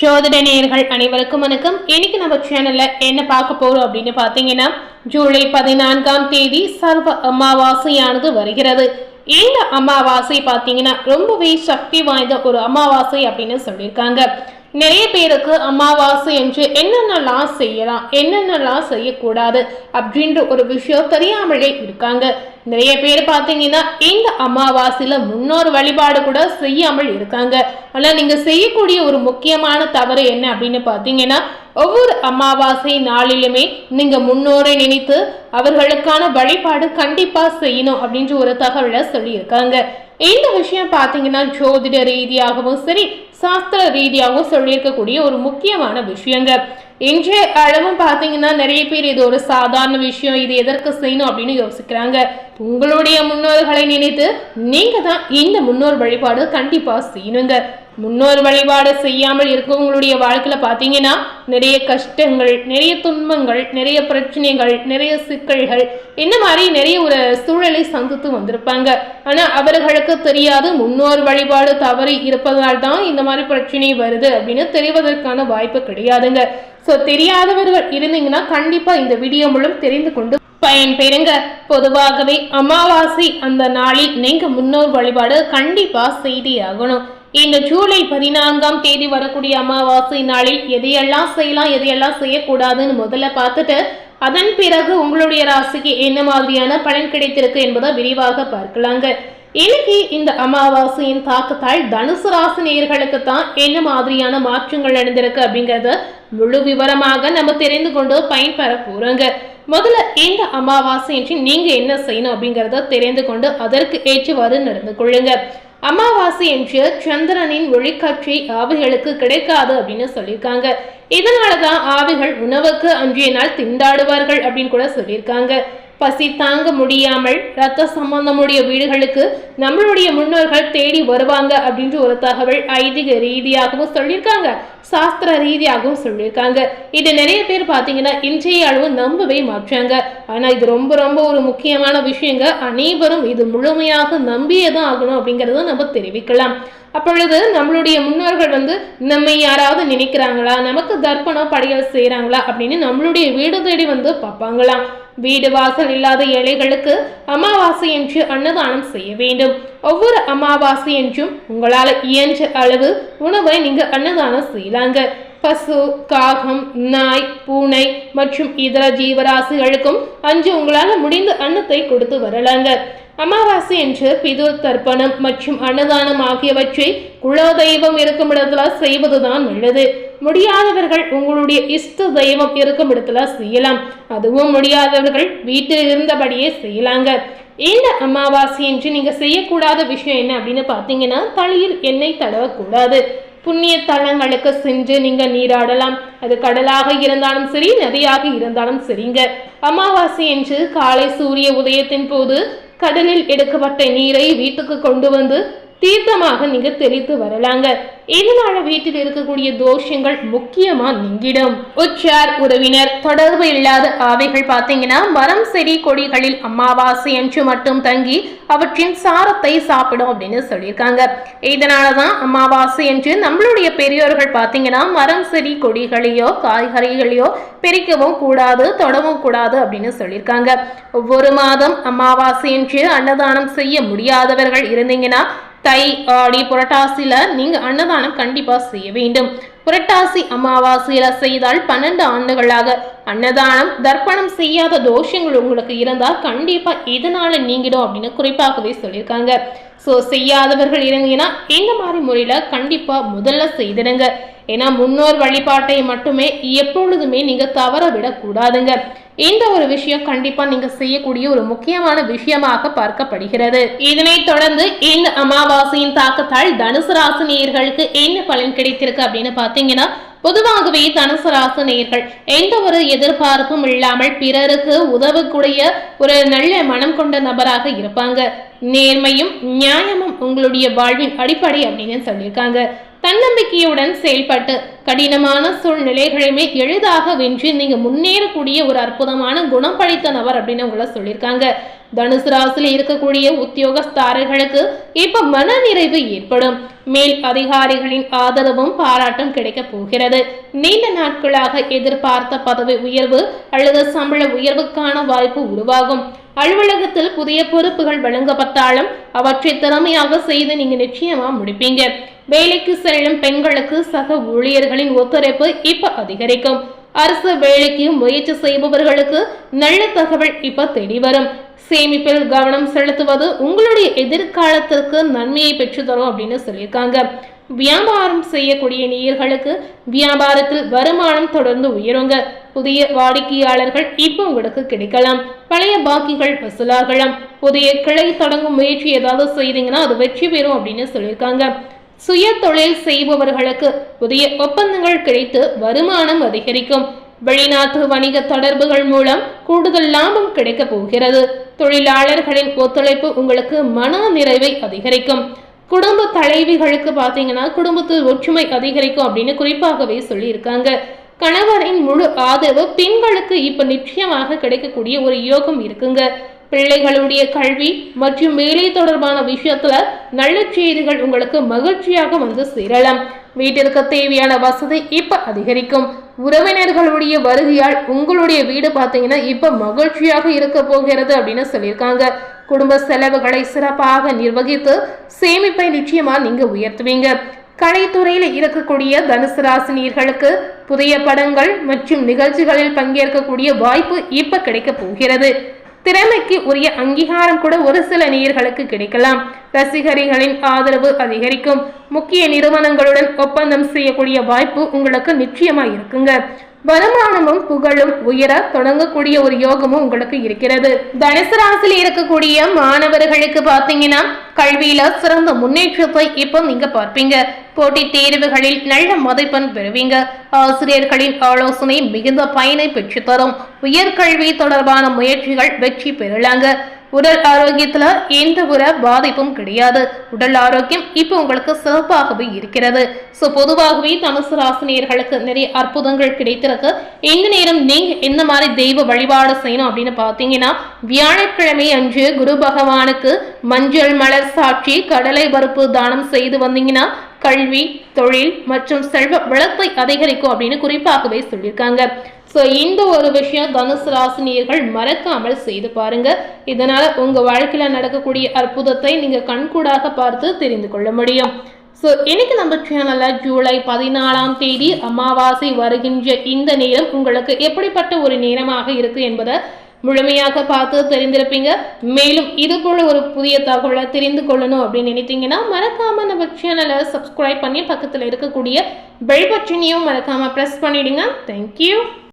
ஜோதிட நேயர்கள் அனைவருக்கும் வணக்கம். இன்னைக்கு நம்ம சேனல்ல என்ன பார்க்க போறோம் அப்படின்னு பாத்தீங்கன்னா, ஜூலை 14ஆம் தேதி சர்வ அமாவாசையானது வருகிறது. இந்த அமாவாசை பாத்தீங்கன்னா ரொம்பவே சக்தி வாய்ந்த ஒரு அமாவாசை அப்படின்னு சொல்லியிருக்காங்க. நிறைய பேருக்கு அமாவாசை என்று என்னென்னலாம் செய்யலாம், என்னென்னலாம் செய்யக்கூடாது அப்படின்ற ஒரு விஷயம் தெரியாமலே இருக்காங்க. நிறைய பேர் பார்த்தீங்கன்னா இந்த அமாவாசையில முன்னோர் வழிபாடு கூட செய்யாமல் இருக்காங்க. ஆனால் நீங்க செய்யக்கூடிய ஒரு முக்கியமான தவறு என்ன அப்படின்னு பார்த்தீங்கன்னா, ஒவ்வொரு அமாவாசை நாளிலுமே நீங்க முன்னோரை நினைத்து அவர்களுக்கான வழிபாடு கண்டிப்பா செய்யணும் அப்படின்ற ஒரு தகவலை சொல்லியிருக்காங்க. இந்த விஷயம் பார்த்தீங்கன்னா ஜோதிட ரீதியாகவும் சரி, சாஸ்திர ரீதியாகவும் சொல்லியிருக்கக்கூடிய ஒரு முக்கியமான விஷயங்க. இன்றைய அளவும் பார்த்தீங்கன்னா நிறைய பேர் இது ஒரு சாதாரண விஷயம், இது எதற்கு செய்யணும் அப்படின்னு யோசிக்கிறாங்க. உங்களுடைய முன்னோர்களை நினைத்து நீங்க தான் இந்த முன்னோர் வழிபாடு கண்டிப்பா செய்யணுங்க. முன்னோர் வழிபாடு செய்யாமல் இருக்கவங்களுடைய வாழ்க்கையில பார்த்தீங்கன்னா நிறைய கஷ்டங்கள், நிறைய துன்பங்கள், நிறைய பிரச்சனைகள், நிறைய சிக்கல்கள், இந்த மாதிரி நிறைய ஒரு சூழலை சந்தித்து வந்திருப்பாங்க. ஆனா அவர்களுக்கு தெரியாது முன்னோர் வழிபாடு தவறி இருப்பதால் தான் இந்த மாதிரி பிரச்சனை வருது அப்படின்னு தெரிவதற்கான வாய்ப்பு கிடையாதுங்க. ஸோ தெரியாதவர்கள் இருந்தீங்கன்னா கண்டிப்பா இந்த வீடியோ மூலம் தெரிந்து கொண்டு பயன் பெறுங்க. பொதுவாகவே அமாவாசை அந்த நாளில் நீங்க முன்னோர் வழிபாடு கண்டிப்பா செய்தியாகணும். இந்த ஜூலை 14ஆம் தேதி வரக்கூடிய அமாவாசை நாளில் எதையெல்லாம் செய்யலாம், எதையெல்லாம் செய்யக்கூடாதுன்னு முதல்ல பார்த்துட்டு அதன் பிறகு உங்களுடைய ராசிக்கு என்ன மாதிரியான பலன் கிடைத்திருக்கு என்பதை விரிவாக பார்க்கலாங்க. இன்னைக்கு இந்த அமாவாசையின் தாக்கத்தால் தனுசு ராசி நேயர்களுக்கு தான் என்ன மாதிரியான மாற்றங்கள் நடந்திருக்கு அப்படிங்கறத முழு விவரமாக நம்ம தெரிந்து கொண்டு பயன்பெற போறோங்க. முதல்ல இந்த அமாவாசை என்று நீங்க என்ன செய்யணும் அப்படிங்கறத தெரிந்து கொண்டு அதற்கு ஏற்றவாறு நடந்து கொள்ளுங்க. அமாவாசை என்று சந்திரனின் ஒளிக்காட்சி ஆவிகளுக்கு கிடைக்காது அப்படின்னு சொல்லியிருக்காங்க. இதனாலதான் ஆவிகள் உணவுக்கு அன்றைய நாள் திண்டாடுவார்கள் அப்படின்னு கூட சொல்லியிருக்காங்க. பசி தாங்க முடியாமல் ரத்த சம்பந்தமுடைய வீடுகளுக்கு நம்மளுடைய முன்னோர்கள் தேடி வருவாங்க அப்படின்ற ஒரு தகவல் ஐதீக ரீதியாகவும் சொல்லியிருக்காங்க, சாஸ்திர ரீதியாகவும் சொல்லியிருக்காங்க. இது நிறைய பேர் பார்த்தீங்கன்னா இன்றைய அளவு நம்பவே மாற்றாங்க. ஆனா இது ரொம்ப ரொம்ப ஒரு முக்கியமான விஷயங்க. அனைவரும் இது முழுமையாக நம்பியதான் ஆகணும் அப்படிங்கறத நம்ம தெரிவிக்கலாம். அப்பொழுது நம்மளுடைய முன்னோர்கள் நம்ம யாராவது நினைக்கிறாங்களா, நமக்கு தர்ப்பணம் படையல் செய்யறாங்களா அப்படின்னு நம்மளுடைய வீடு தேடி பார்ப்பாங்களாம். வீடு வாசல் இல்லாத ஏழைகளுக்கு அமாவாசை என்று அன்னதானம் செய்ய வேண்டும். ஒவ்வொரு அமாவாசை என்றும் உங்களால் இயன்ற அளவு உணவை நீங்க அன்னதானம் செய்யலாங்க. பசு, காகம், நாய், பூனை மற்றும் இதர ஜீவராசிகளுக்கும் அன்று உங்களால முடிந்த அன்னத்தை கொடுத்து வரலாங்க. அமாவாசை என்று பிதுர் தர்ப்பணம் மற்றும் அன்னதானம் ஆகியவற்றை குலதெய்வம் இருக்கும் இடத்துல செய்வதுதான் நல்லது. முடியாதவர்கள் உங்களுடைய இஷ்ட தெய்வம் இருக்கும் இடத்துல செய்யலாம். அதுவும் முடியாதவர்கள் வீட்டில் இருந்தபடியே செய்யலாங்க. இந்த அமாவாசை என்று நீங்க செய்யக்கூடாத விஷயம் என்ன அப்படின்னு பாத்தீங்கன்னா, தலையில் எண்ணெய் தடவக்கூடாது. புண்ணிய தலங்களுக்கு சென்று நீங்க நீராடலாம். அது கடலாக இருந்தாலும் சரி, நதியாக இருந்தாலும் சரிங்க. அமாவாசை என்று காலை சூரிய உதயத்தின் போது கடலில் எடுக்கப்பட்ட நீரை வீட்டுக்கு கொண்டு தீர்த்தமாக நீங்க தெளித்து வரலாங்க. இதனால வீட்டில் இருக்கக்கூடிய தோஷங்கள் முக்கியமா நீங்கிடும். உற்றார் உறவினர் தொடர்பு இல்லாத ஆவைகள் பார்த்தீங்கன்னா மரம், செடி, கொடிகளில் அமாவாசை அன்று மட்டும் தங்கி அவற்றின் சாரத்தை சாப்பிடும் அப்படின்னு சொல்லியிருக்காங்க. இதனாலதான் அமாவாசை என்று நம்மளுடைய பெரியோர்கள் பார்த்தீங்கன்னா மரம், செடி, கொடிகளையோ காய்கறிகளையோ பிரிக்கவும் கூடாது, தொடவும் கூடாது அப்படின்னு சொல்லியிருக்காங்க. ஒவ்வொரு மாதம் அமாவாசை என்று அன்னதானம் செய்ய முடியாதவர்கள் இருந்தீங்கன்னா தை, ஆடி, புரட்டாசியில நீங்க அன்னதானம் கண்டிப்பா செய்ய வேண்டும். புரட்டாசி அமாவாசையில செய்தால் 12 ஆண்டுகளாக அன்னதானம் தர்ப்பணம் செய்யாத தோஷங்கள் உங்களுக்கு இருந்தா கண்டிப்பா இதனால நீங்கிடும் அப்படின்னு குறிப்பாகவே சொல்லியிருக்காங்க. ஸோ செய்யாதவர்கள் இருந்தீங்கன்னா இந்த மாதிரி முறையில கண்டிப்பா முதல்ல செய்திடுங்க. ஏன்னா முன்னோர் வழிபாட்டை மட்டுமே எப்பொழுதுமே நீங்க தவற விடக்கூடாதுங்க. இந்த ஒரு விஷயம் கண்டிப்பா நீங்க செய்யக்கூடிய ஒரு முக்கியமான விஷயமாக பார்க்கப்படுகிறது. இதனை தொடர்ந்து இந்த அமாவாசையின் தாக்கத்தால் தனுசு ராசி நேயர்களுக்கு என்ன பலன் கிடைத்திருக்கு அப்படின்னு பாத்தீங்கன்னா, பொதுவாகவே தனுசு ராசி நேயர்கள் எந்த ஒரு எதிர்பார்ப்பும் இல்லாமல் பிறருக்கு உதவக்கூடிய ஒரு நல்ல மனம் கொண்ட நபராக இருப்பாங்க. நேர்மையும் நியாயமும் உங்களுடைய வாழ்வின் அடிப்படை அப்படின்னு சொல்லியிருக்காங்க. தன்னம்பிக்கையுடன் செயல்பட்டு கடினமான சூழ்நிலைகளையுமே எளிதாக வென்று நீங்க முன்னேறக்கூடிய ஒரு அற்புதமான குணம் படைத்த நபர் அப்படின்னு உங்களை சொல்லியிருக்காங்க. தனுசு ராசியில் இருக்கக்கூடிய உத்தியோகஸ்தாரர்களுக்கு இப்ப மன நிறைவு ஏற்படும். மேல் அதிகாரிகளின் ஆதரவும் பாராட்டும் கிடைக்க போகிறது. நீண்ட நாட்களாக எதிர்பார்த்த பதவி உயர்வு அல்லது சம்பள உயர்வுக்கான வாய்ப்பு உருவாகும். அலுவலகத்தில் புதிய பொறுப்புகள் வழங்கப்பட்டாலும் அவற்றை திறமையாக செய்து நீங்க நிச்சயமா முடிப்பீங்க. வேலைக்கு செல்லும் பெண்களுக்கு சக ஊழியர்களின் ஒத்துழைப்பு இப்ப அதிகரிக்கும். அரசு வேலைக்கு முயற்சி செய்பவர்களுக்கு நல்ல தகவல் இப்ப தேடி வரும். சேமிப்பில் கவனம் செலுத்துவது உங்களுடைய எதிர்காலத்திற்கு நன்மையை பெற்று தரும் அப்படின்னு சொல்லியிருக்காங்க. வியாபாரம் செய்யக்கூடிய நேயர்களுக்கு வியாபாரத்தில் வருமானம் தொடர்ந்து உயருங்க. புதிய வாடிக்கையாளர்கள் இப்போ உங்களுக்கு கிடைக்கலாம். பழைய பாக்கிகள் வசூலாகலாம். புதிய கிளை தொடங்கும் முயற்சி ஏதாவது செய்தீங்கன்னா அது வெற்றி பெறும் அப்படின்னு சொல்லியிருக்காங்க. சுய தொழில் செய்பவர்களுக்கு புதிய ஒப்பந்தங்கள் கிடைத்து வருமானம் அதிகரிக்கும். வெளிநாட்டு வணிக தொடர்புகள் மூலம் கூடுதல் லாபம் கிடைக்க போகிறது. தொழிலாளர்களின் ஒத்துழைப்பு உங்களுக்கு மன நிறைவை அதிகரிக்கும். குடும்ப தலைவிகளுக்கு பார்த்தீங்கன்னா குடும்பத்தில் ஒற்றுமை அதிகரிக்கும் அப்படின்னு குறிப்பாகவே சொல்லியிருக்காங்க. கணவரின் முழு ஆதரவு பெண்களுக்கு இப்ப நிச்சயமாக கிடைக்கக்கூடிய ஒரு யோகம் இருக்குங்க. பிள்ளைகளுடைய கல்வி மற்றும் வேலை தொடர்பான விஷயத்துல நல்ல செய்திகள் உங்களுக்கு மகிழ்ச்சியாக வந்து சேரலாம். வீட்டிற்கு தேவையான வசதி இப்ப அதிகரிக்கும். உறவினர்களுடைய வருகையால் உங்களுடைய வீடு பார்த்தீங்கன்னா இப்ப மகிழ்ச்சியாக இருக்க போகிறது அப்படின்னு சொல்லியிருக்காங்க. குடும்ப செலவுகளை சிறப்பாக நிர்வகித்து சேமிப்பை நிச்சயமா நீங்க உயர்த்துவீங்க. கலைத்துறையில இருக்கக்கூடிய தனுசு ராசினியர்களுக்கு புதிய படங்கள் மற்றும் நிகழ்ச்சிகளில் பங்கேற்கக்கூடிய வாய்ப்பு இப்ப கிடைக்க போகிறது. திறமைக்கு உரிய அங்கீகாரம் கூட ஒரு சில நேயர்களுக்கு கிடைக்கலாம். ரசிகர்களின் ஆதரவு அதிகரிக்கும். முக்கிய நிறுவனங்களுடன் ஒப்பந்தம் செய்யக்கூடிய வாய்ப்பு உங்களுக்கு நிச்சயமா இருக்குங்க. வருமானமும் புகழும் உயர தொடங்கக்கூடிய ஒரு யோகமும் உங்களுக்கு இருக்கிறது. தனுசு ராசியில் இருக்கக்கூடிய மாணவர்களுக்கு பாத்தீங்கன்னா கல்வியில சிறந்த முன்னேற்றத்தை இப்போ நீங்க பார்ப்பீங்க. போட்டி தேர்வுகளில் நல்ல மதிப்பெண் பெறுவீங்க. ஆசிரியர்களின் ஆலோசனை மிகுந்த பயனை பெற்று தரும். உயர்கல்வி தொடர்பான முயற்சிகள் வெற்றி பெறலாங்க. உடல் ஆரோக்கியத்துல எந்த ஒரு பாதிப்பும் கிடையாது. உடல் ஆரோக்கியம் இப்ப உங்களுக்கு சிறப்பாகவே இருக்கிறது. சோ பொதுவாகவே தனுசு ராசினியர்களுக்கு நிறைய அற்புதங்கள் கிடைத்திருக்கு. இந்த நேரம் நீங்க எந்த மாதிரி தெய்வ வழிபாடு செய்யணும் அப்படின்னு பாத்தீங்கன்னா வியாழக்கிழமை அன்று குரு பகவானுக்கு மஞ்சள் மலர் சாட்சி கடலை பருப்பு தானம் செய்து வந்தீங்கன்னா கல்வி, தொழில் மற்றும் செல்வ வளத்தை அதிகரிக்கும் அப்படின்னு குறிப்பாகவே சொல்லியிருக்காங்க. ஸோ இந்த ஒரு விஷயம் தனுசு ராசினியர்கள் மறக்காமல் செய்து பாருங்க. இதனால உங்க வாழ்க்கையில நடக்கக்கூடிய அற்புதத்தை நீங்க கண்கூடாக பார்த்து தெரிந்து கொள்ள முடியும். ஸோ இன்னைக்கு நம்ம சேனல்ல ஜூலை 14ஆம் தேதி அமாவாசை வருகின்ற இந்த நேரம் உங்களுக்கு எப்படிப்பட்ட ஒரு நேரமாக இருக்கு என்பதை முழுமையாக பார்த்து தெரிந்திருப்பீங்க. மேலும் இது போல ஒரு புதிய தகவலை தெரிந்து கொள்ளணும் அப்படின்னு நினைத்தீங்கன்னா மறக்காம நம்ம சேனலை சப்ஸ்கிரைப் பண்ணி பக்கத்தில் இருக்கக்கூடிய பெல் பட்டனையும் மறக்காம பிரஸ் பண்ணிடுங்க. தேங்க்யூ.